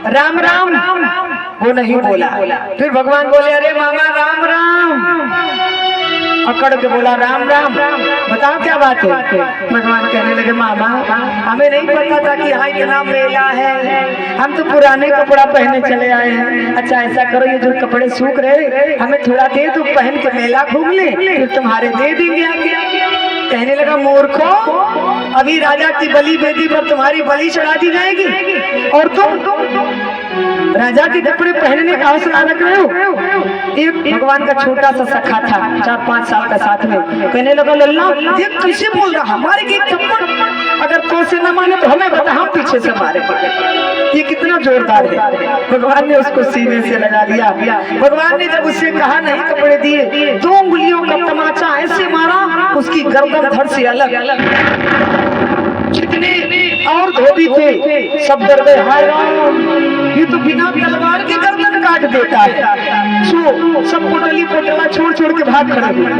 राम राम वो नहीं बोला। फिर भगवान बोले अरे मामा राम राम, अकड़ के बोला राम राम, बताओ क्या बात है। भगवान कहने लगे मामा हमें नहीं पता था कि यहाँ इतना मेला है, हम तो पुराने कपड़ा पहने चले आए हैं। अच्छा ऐसा करो ये जो कपड़े सूख रहे हमें थोड़ा दे दो, पहन के मेला घूम ले, फिर तुम्हारे दे देंगे आगे। कहने लगा मूर्खो, अभी राजा की बलि बेदी पर तुम्हारी बलि चढ़ा दी जाएगी और तुम राजा के कपड़े पहनने का हौसला रख रहे हो। एक भगवान का छोटा सा सखा था 4-5 साल का साथ में, कहने लगा लल्ला ये कैसे बोल रहा, हमारे के थप्पड़ अगर तो से न माने तो हमें बता, हम पीछे से मारे, ये कितना जोरदार है। भगवान ने उसको सीने से लगा लिया। भगवान ने जब उससे कहा नहीं कपड़े दिए, 2 उंगलियों का तमाचा ऐसे मारा उसकी गर्दन धड़ से अलग। जितने और धोबी थे सब डर गए, हाय राम ये तो बिना तलवार के गर्दन काट देता है। सो सब पोटली पोटला छोड़ छोड़ के भाग खड़े हुए।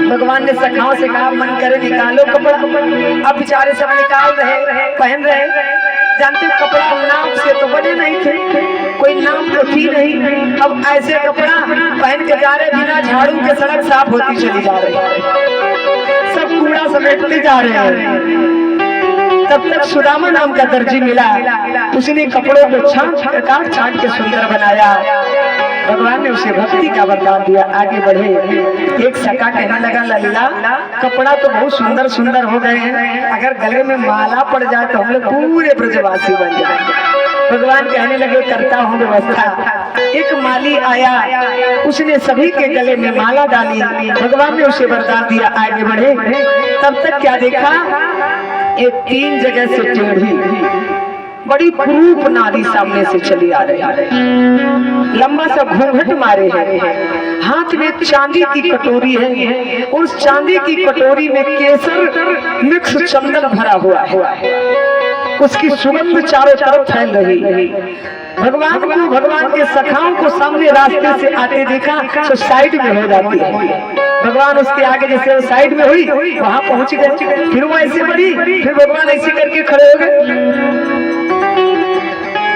भगवान ने सखाओं से कहा मन करे निकालो कपड़ा। अब बेचारे सब निकाल रहे, पहन रहे। जानते कपड़ा नाम से तो बने नहीं थे, कोई नाम तो थी नहीं। अब ऐसे कपड़ा पहन के जा रहे, बिना झाड़ू के सड़क साफ होती चली जा रही, सब कूड़ा समेटते जा रहे हैं। तब तक सुदामा नाम का दर्जी मिला, उसने कपड़ों को काट छाट के सुंदर बनाया। भगवान ने उसे भक्ति का वरदान दिया, आगे बढ़े। एक सखा कहने लगा लल्ला कपड़ा तो बहुत सुंदर सुंदर हो गए हैं, अगर गले में माला पड़ जाए तो हम लोग पूरे ब्रजवासी बन जाए। भगवान कहने लगे करता हूँ व्यवस्था। एक माली आया, उसने सभी के गले में माला डाली, भगवान ने उसे वरदान दिया, आगे बढ़े। तब तक क्या देखा, एक 3 जगह से टेढ़ी बड़ी कुरूप नारी सामने से चली आ रही है, लंबा सा घूंघट मारे है, हाथ में चांदी की कटोरी है, उस चांदी की कटोरी में केसर मिक्स चंदन भरा हुआ है, उसकी सुगंध चारों तरफ फैल रही है। भगवान के सखाओं को सामने रास्ते से आते देखा तो साइड में हो जाती है। भगवान उसके आगे जैसे वो साइड में हुई वहां पहुंच गए, फिर वो ऐसे बढ़ी, फिर भगवान ऐसे करके खड़े हो गए।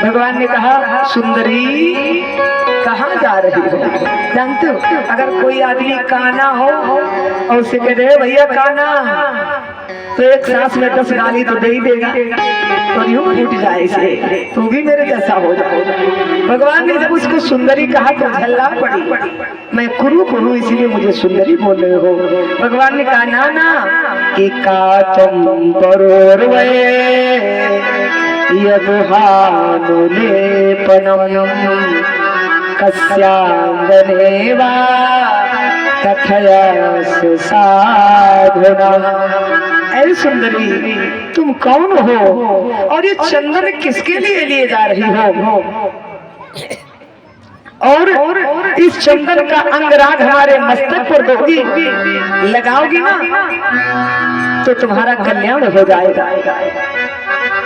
भगवान ने कहा सुंदरी कहाँ जा रही हो। जानते हो अगर कोई आदमी काना हो और उसे कह दे भैया काना, तो एक सांस में 10 गाली तो दे ही देगा और यूं फूट जाए इसे, तू भी मेरे जैसा हो जाओ। भगवान ने जब उसको सुंदरी कहा तो झल्ला पड़ी, मैं कुरूप हूँ इसलिए मुझे सुंदरी बोल रहे हो। भगवान ने कहा ना ना कि काचम परोरवे यदुहानुलेपनम कस्यांगनेवा कथयस साधुना। ऐ सुंदरी तुम कौन हो और ये चंदन किसके लिए लिए जा रही हो, और इस चंदन का अंगराग हमारे मस्तक पर दोगी, लगाओगी ना तो तुम्हारा कल्याण हो जाएगा।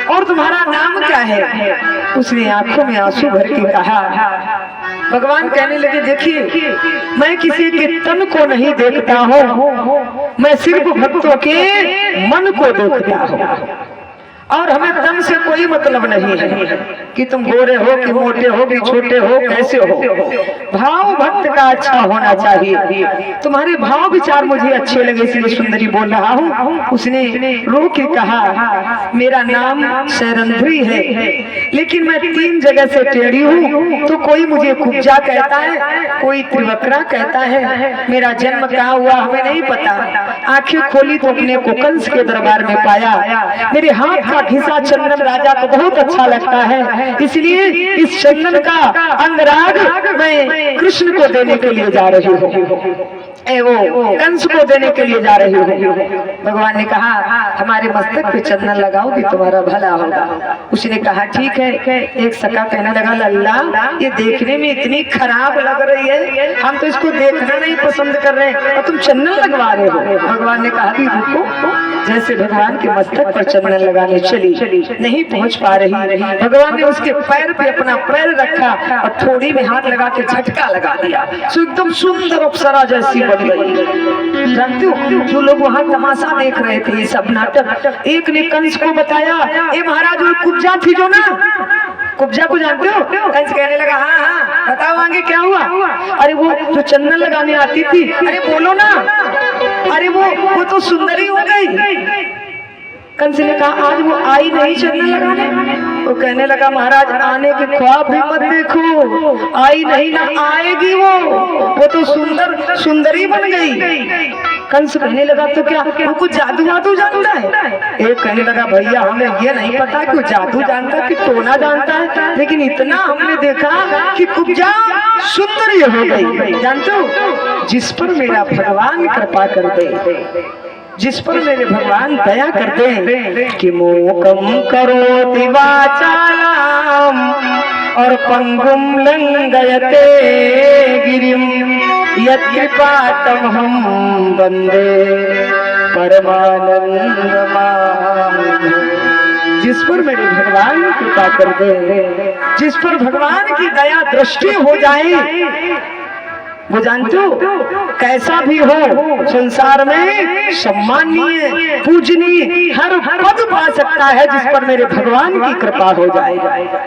और तुम्हारा नाम क्या है। उसने आंखों में आंसू भर के कहा। भगवान कहने लगे देखिए मैं किसी के तन को नहीं देखता हूँ, मैं सिर्फ भक्तों के मन को देखता हूँ, और हमें तन से कोई मतलब नहीं है कि तुम गोरे हो कि मोटे हो कि छोटे हो कैसे हो। भाव भक्त का अच्छा होना चाहिए। तुम्हारे भाव विचार मुझे अच्छे लगे इसलिए सुंदरी बोल रहा हूँ। उसने रो के कहा मेरा नाम शैरंध्री है, लेकिन मैं 3 जगह से टेढ़ी हूँ, तो कोई मुझे कुब्जा कहता है, कोई त्रिवक्रा कहता है। मेरा जन्म कहाँ हुआ हमें नहीं पता। आंखें खोली तो अपने को कंस के दरबार में पाया। मेरे हाथ घिसा चंदन राजा को बहुत अच्छा लगता है, इसलिए इस चंदन का अंगराग मैं कृष्ण को देने के लिए जा रही हूँ, वो कंस को देने के लिए जा रही हूँ। भगवान ने कहा हमारे मस्तक पे चंदन लगाओगी तुम्हारा भला होगा। उसने कहा ठीक है। एक सखा कहने लगा लल्ला ये देखने में इतनी खराब लग रही है, हम तो इसको देखना नहीं पसंद कर रहे और तुम चंदन लगवा रहे हो। भगवान ने कहा रुको। जैसे भगवान के मस्तक पर चंदन लगाने चली, नहीं पहुंच पा रही। भगवान ने उसके पैर पे अपना पैर रखा और थोड़ी में हाथ लगा के झटका लगा दिया, तो एकदम सुंदर अप्सरा जैसी बन गई। जानते हो जो लोग वहाँ तमाशा देख रहे थे, सब नाटक, एक ने कंस को बताया ए महाराज वो कुब्जा थी जो ना, कुब्जा को जानते हो? कंस कहने लगा हाँ हाँ बताओ आगे क्या हुआ? अरे वो जो चंदन लगाने आती थी, अरे बोलो ना, अरे वो तो सुंदरी हो गई। कंस ने कहा आज वो आई नहीं चंदन लगाने। वो कहने लगा महाराज आने के ख्वाब भी मत देखो, आई नहीं ना आएगी वो तो सुंदरी बन गई। कंस कहने लगा तो क्या वो कुछ जादू वादू जानता है? एक कहने लगा भैया हमें ये नहीं पता कि जादू जानता है कि टोना जानता है, लेकिन इतना हमने देखा कि कुब्जा सुंदरी हो गई। जानते हो जिस पर मेरा भगवान कृपा कर दे, जिस पर मेरे भगवान दया करते हैं कि मोकम करोति वाचालाम और पंगुम लंघयते गिरिम यत्कृपातम हम वंदे परमानंद माधव। जिस पर मेरे भगवान कृपा कर दे, जिस पर भगवान की दया दृष्टि हो जाए, वो जानते हो कैसा भी हो संसार में सम्मानीय पूजनीय हर पद पा सकता है जिस पर मेरे भगवान की कृपा हो जाए।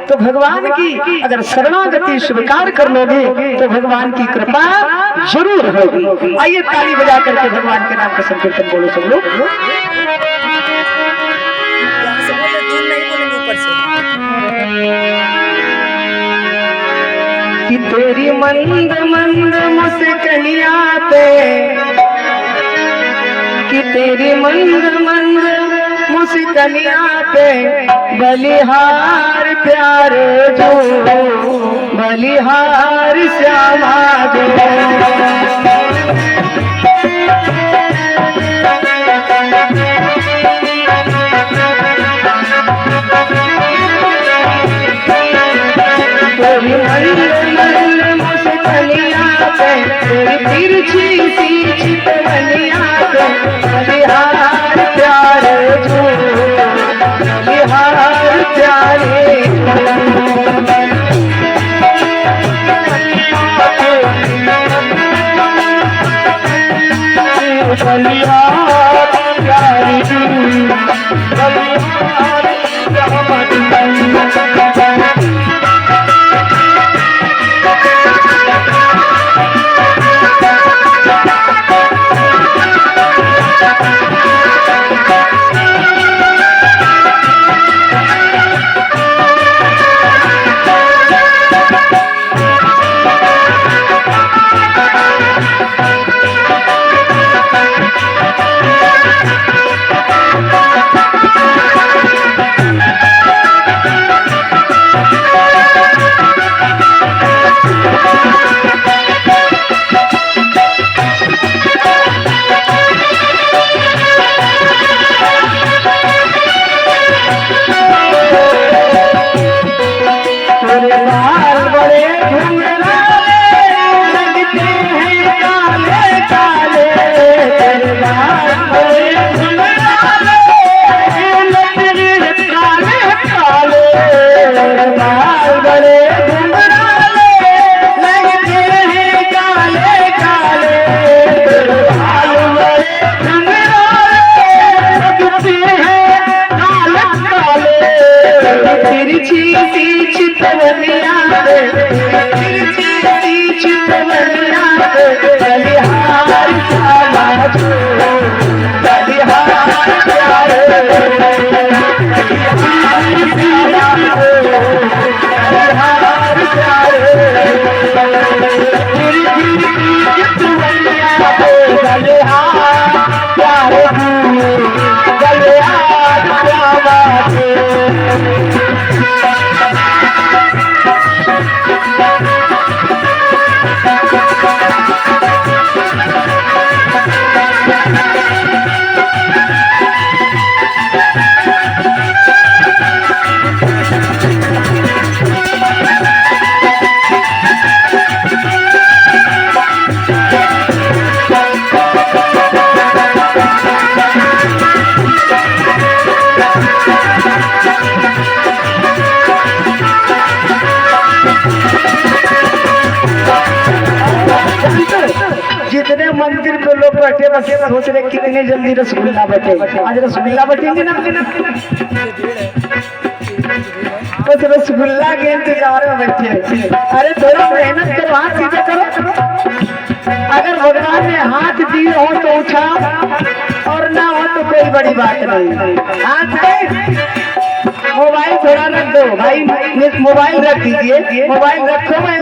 तो भगवान की अगर शरणागति स्वीकार कर लोगे तो भगवान की कृपा जरूर होगी। आइए ताली बजा करके भगवान के नाम का संकीर्तन बोलो सब लोग। कि तेरी मंद मंद मुस्कनिया पे, कि तेरी मंद मंद मुस्कनिया पे बलिहार प्यारे जो, बलिहार श्यामा जो। तेरी तिरछी सी चितवनिया पे बलिहार प्यारे जो, बलिहार प्यारे बलिहार प्यारे जितने मंदिर पे लोग बैठे बस सोच रहे कितने जल्दी रसगुल्ला बैठे, आज रसगुल्ला बैठेंगे ना। बस रसगुल्ला के इंतजार में बैठे। अरे थोड़ा मेहनत करो, हाथ सीधे करो। अगर भगवान ने हाथ दिए हो तो उठाओ और ना हो तो कोई बड़ी बात नहीं। हाथ पे मोबाइल थोड़ा रख दो भाई, मोबाइल रख दीजिए, मोबाइल रखो। मैं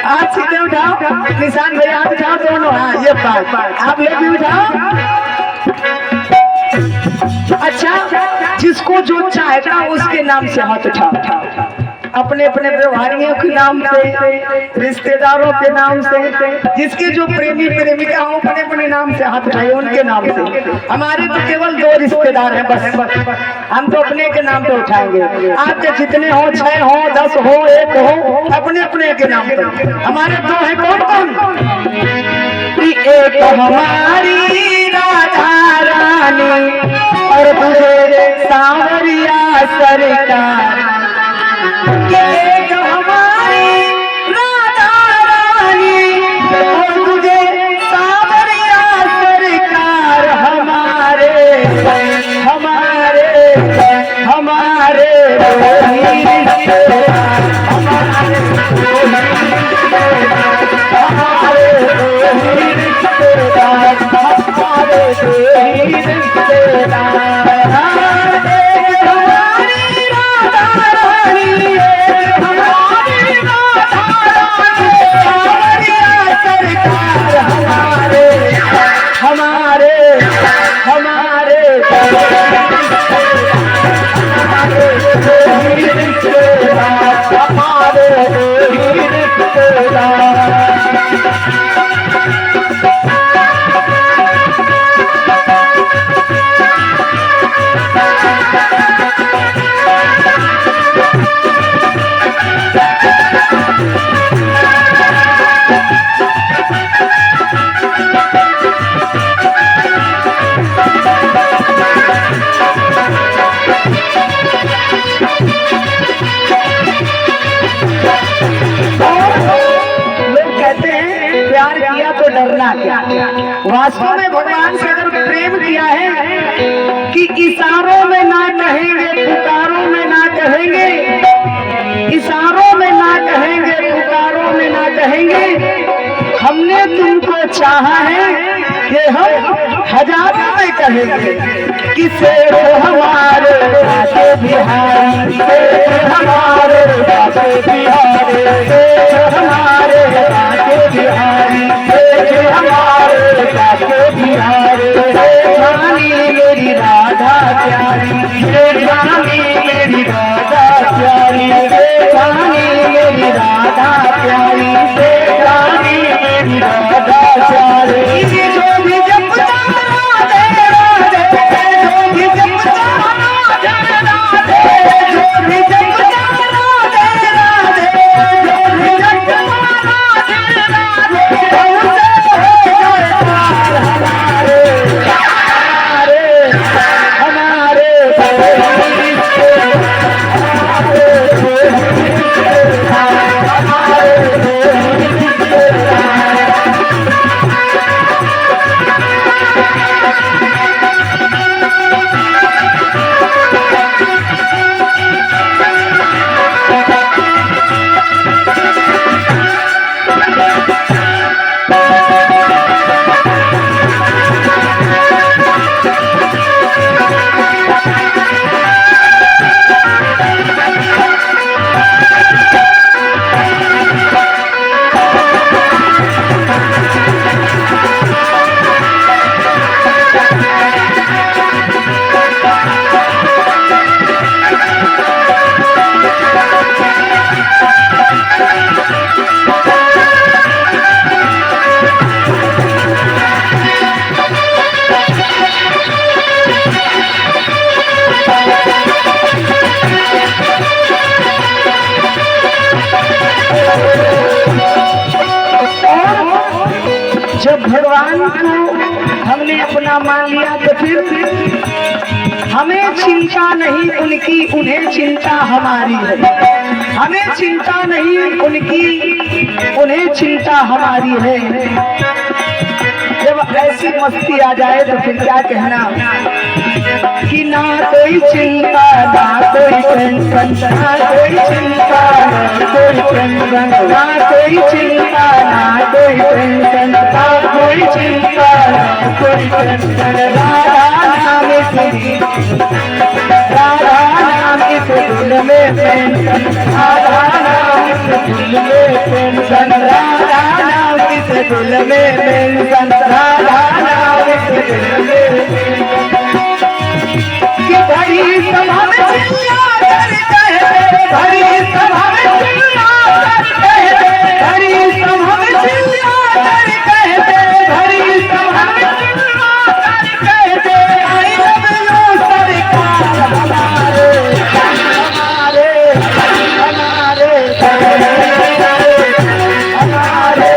हाथ सीधे उठाओ, निशान भैया हाथ उठाओ दोनों। हाँ ये बात, आप लोग भी उठाओ। अच्छा, जिसको जो चाहेगा उसके नाम से हाथ उठाओ, अपने अपने व्यवहारियों के नाम से, रिश्तेदारों के नाम से, जिसके जो प्रेमी प्रेमिका हो अपने अपने नाम से हाथ उठाइए, उनके नाम से। हमारे तो केवल 2 रिश्तेदार हैं बस, हम तो अपने के नाम पे उठाएंगे। आपके जितने हो, 6 हो, 10 हो, 1 हो, अपने अपने के नाम पे। हमारे 2 हैं, कौन कौन? एक हमारी राधा रानी और दूसरे सांवरिया सरकार। एक हमारी राधा रानी और तुझे सांवरिया सरकार। हमारे हमारे हमारे डरना क्या। वास्तव में भगवान से अगर प्रेम किया है कि इशारों में ना कहेंगे, पुकारों में ना कहेंगे, इशारों में ना कहेंगे, पुकारों में ना कहेंगे, हमने तुमको चाहा है कि हम हजारों में कहेंगे कि शेरो हमारे राजे बिहारी, हमारे राजे बिहारी, हमारे राजे बिहारी, हमारे राजे बिहारी। रानी मेरी राधा प्यारी, रानी मेरी राधा प्यारी, रानी मेरी राधा प्यारी, रानी मेरी राधा प्यारी। जो भी जपता राधे राधे, जो भी जपता राधे राधे, जो भी जपता राधे राधे, जो भी जपता राधे राधे, जब भगवान को हमने अपना मान लिया तो फिर हमें चिंता नहीं उनकी, उन्हें चिंता हमारी है। हमें चिंता नहीं उनकी, उन्हें चिंता हमारी है। जब ऐसी मस्ती आ जाए तो फिर क्या कहना कि कि ना कोई चिंता ना कोई टेंशन, ना कोई चिंता ना कोई टेंशन, ना कोई चिंता ना कोई टेंशन, ना कोई चिंता ना कोई टेंशन। राधा नाम तेरी, राधा नाम के दिल में टेंशन, राधा नाम के दिल में टेंशन, राधा नाम के दिल में टेंशन, राधा नाम के दिल में कि भरी सभा में चिल्ला कर कहे, भरी सभा में चिल्ला कर कहे, भरी सभा में चिल्ला कर कहे, भरी सभा में चिल्ला कर कहे, आई लव यू सरकार हमारे हमारे हमारे हमारे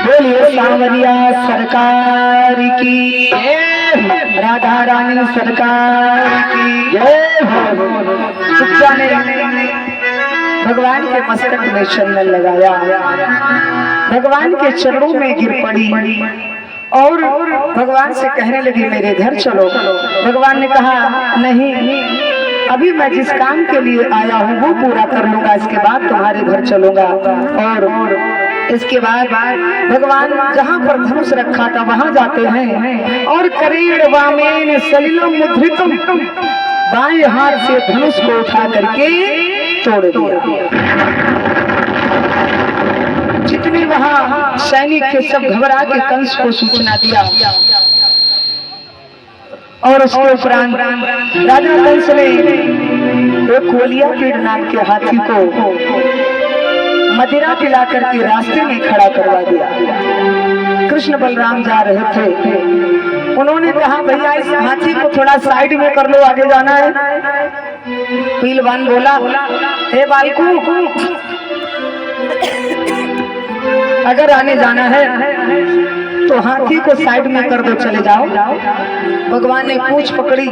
बोलिए सांवरिया सरकार की, राधा रानी सरकार की जय। भगवान के मस्तक में चंदन लगाया, भगवान के चरणों में गिर पड़ी और भगवान से कहने लगी मेरे घर चलो। भगवान ने कहा नहीं, अभी मैं जिस काम के लिए आया हूँ वो पूरा कर लूंगा, इसके बाद तुम्हारे घर चलूंगा। और इसके बाद भगवान जहाँ पर धनुष रखा था वहां जाते हैं और करेण वामेन सलिलम मुद्रितम, बाएं हाथ से धनुष को उठा करके तोड़ दिया। जितने वहां सैनिक थे सब घबरा के कंस को सूचना दिया और उसके उपरांत राजा कंस ने एक कोलिया पीड़ नाम के हाथी को मदिरा पिला करके रास्ते में खड़ा करवा दिया। कृष्ण बलराम जा रहे थे, उन्होंने कहा भैया इस हाथी को थोड़ा साइड में कर लो, आगे जाना है। पहलवान बोला हे बालकू, अगर आने जाना है तो हाथी को साइड में कर दो, चले जाओ। भगवान ने पूंछ पकड़ी,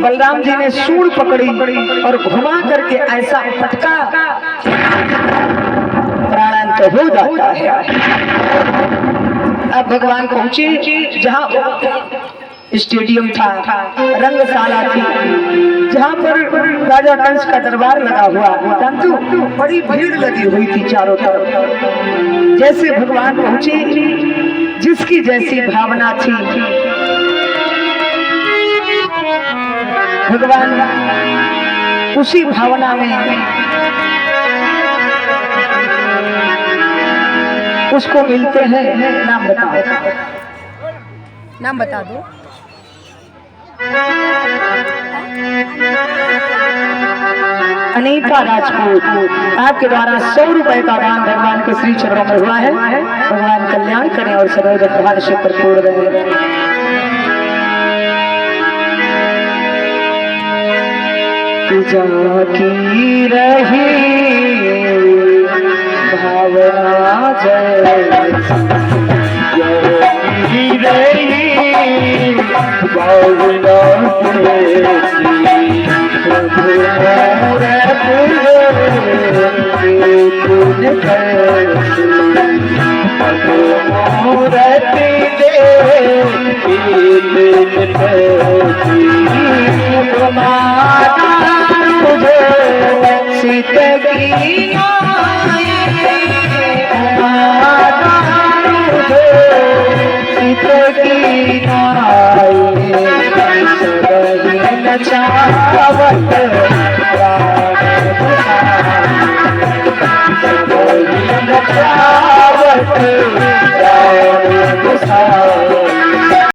बलराम जी ने सूंड पकड़ी और घुमा करके ऐसा पटका, प्राणांत हो जाता है। अब भगवान पहुंचे जहाँ स्टेडियम था, रंगशाला थी, जहाँ पर राजा कंस का दरबार लगा हुआ, परंतु बड़ी भीड़ लगी हुई थी चारों तरफ। जैसे भगवान पहुंचे, जिसकी जैसी भावना थी, भगवान उसी भावना में उसको मिलते हैं। नाम बताओ, नाम बता दो। अनीता राजपूत आपके द्वारा 100 रुपए का दान भगवान के श्री चरणों में हुआ है। भगवान कल्याण करें और सदैव भाग्य से भरपूर रहे। जाकी रही भावना जय रही भावना चावत चावत